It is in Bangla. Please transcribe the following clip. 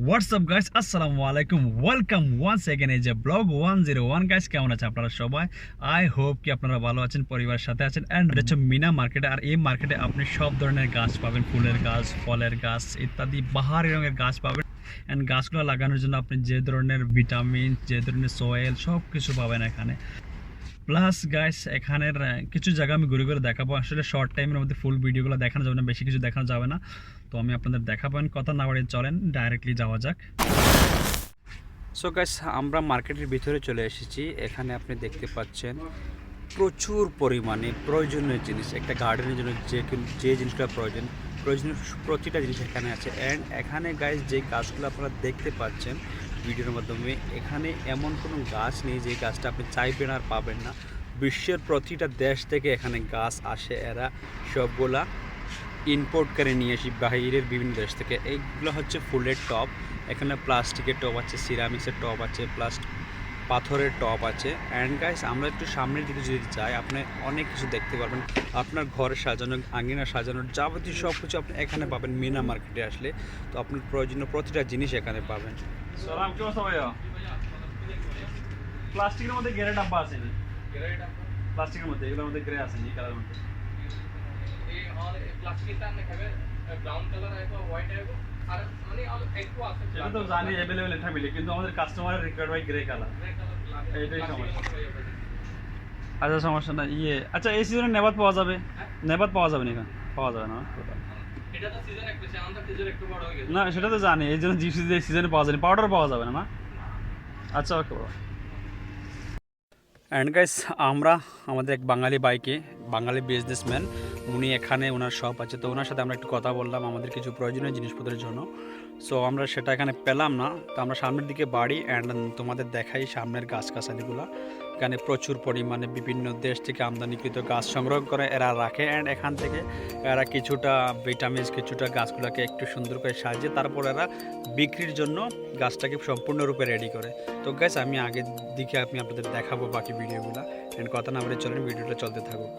হোয়াটসঅ্যাপ গাইস, আসসালামু আলাইকুম। ওয়েলকাম ওয়ান্স এগেন এই যে ব্লগ 101 গাইস। কেমন আছে আপনারা সবাই? আই হোপ কি আপনারা ভালো আছেন, পরিবারের সাথে আছেন। অ্যান্ড হচ্ছে মিনা মার্কেটে। আর এই মার্কেটে আপনি সব ধরনের গাছ পাবেন, ফুলের গাছ, ফলের গাছ ইত্যাদি বাহারি রঙের গাছ পাবেন। অ্যান্ড গাছগুলো লাগানোর জন্য আপনি যে ধরনের ভিটামিন, যে ধরনের সয়েল, সব কিছু পাবেন এখানে। প্লাস গাইস এখানের কিছু জায়গা আমি ঘুরে ঘুরে দেখাবো। আসলে শর্ট টাইমের মধ্যে ফুল ভিডিওগুলো দেখানো যাবে না, বেশি কিছু দেখানো যাবে না। তো আমি আপনাদের দেখাবেন, কথা না বাড়িয়ে চলেন ডাইরেক্টলি যাওয়া যাক। সো গাইস, আমরা মার্কেটের ভিতরে চলে এসেছি। এখানে আপনি দেখতে পাচ্ছেন প্রচুর পরিমাণে প্রয়োজনীয় জিনিস, একটা গার্ডেনের জন্য যে জিনিসগুলো প্রয়োজনীয় প্রতিটা জিনিস এখানে আছে। অ্যান্ড এখানে গাইস যে গাছগুলো আপনারা দেখতে পাচ্ছেন ভিডিওর মাধ্যমে, এখানে এমন কোনো গাছ নেই যে গাছটা আপনি চাইবেন আর পাবেন না। বিশ্বের প্রতিটা দেশ থেকে এখানে গাছ আসে, এরা সবগুলা ইম্পোর্ট করে নিয়ে আসি বাইরের বিভিন্ন দেশ থেকে। এইগুলো হচ্ছে ফুলের টব। এখানে প্লাস্টিকের টব আছে, সিরামিক্সের টব আছে, প্লাস পাথরের টব আছে। অ্যান্ড গাইস আমরা একটু সামনের দিকে যদি যাই, আপনি অনেক কিছু দেখতে পারবেন। আপনার ঘর সাজানো, আঙ্গিনা সাজানোর যাবতীয় সব কিছু আপনি এখানে পাবেন মিনা মার্কেটে আসলে। তো আপনার প্রয়োজনীয় প্রতিটা জিনিস এখানে পাবেন। সালাম, কি অবস্থা ভাইয়া? প্লাস্টিকের মধ্যে গ্রে ডাব্বা আছে নি? প্লাস্টিকের মধ্যে, এগুলোর মধ্যে গ্রে আছে নি কালার মধ্যে? সেটা তো জানি অ্যাভেলেবেল এটা মিলে, কিন্তু আমাদের কাস্টমারের রিকোয়ার্ড বাই গ্রে কালার, এইটাই সমস্যা। আচ্ছা সমস্যা না। আচ্ছা এই সিজনে নেবাদ পাওয়া যাবে? নেবাদ পাওয়া যাবে না এখানে? পাওয়া যাবে না? না সেটা তো জানি, এই জন্য জিপসি সিজনে পাওয়া যায়নি, পাউডার পাওয়া যাবে না না? আচ্ছা ওকে বাবা। অ্যান্ড গাইস আমরা আমাদের এক বাঙালি বাইকে, বাঙালি বিজনেসম্যান, উনি এখানে ওনার শপ আছে। তো ওনার সাথে আমরা একটু কথা বললাম আমাদের কিছু প্রয়োজনীয় জিনিসপত্রের জন্য। সো আমরা সেটা এখানে পেলাম না, তো আমরা সামনের দিকে বাড়ি অ্যান্ড তোমাদের দেখাই সামনের গাছগাছালিগুলো। এখানে প্রচুর পরিমাণে বিভিন্ন দেশ থেকে আমদানিকৃত গাছ সংগ্রহ করে এরা রাখে। অ্যান্ড এখান থেকে এরা কিছুটা ভিটামিনস, কিছুটা গাছগুলোকে একটু সুন্দর করে সাজিয়ে তারপর এরা বিক্রির জন্য গাছটাকে সম্পূর্ণরূপে রেডি করে। তো গাইস আমি আগের দিকে আপনাদের দেখাবো বাকি ভিডিওগুলো। অ্যান্ড কথা না বলে চলেন ভিডিওটা চলতে থাকুক।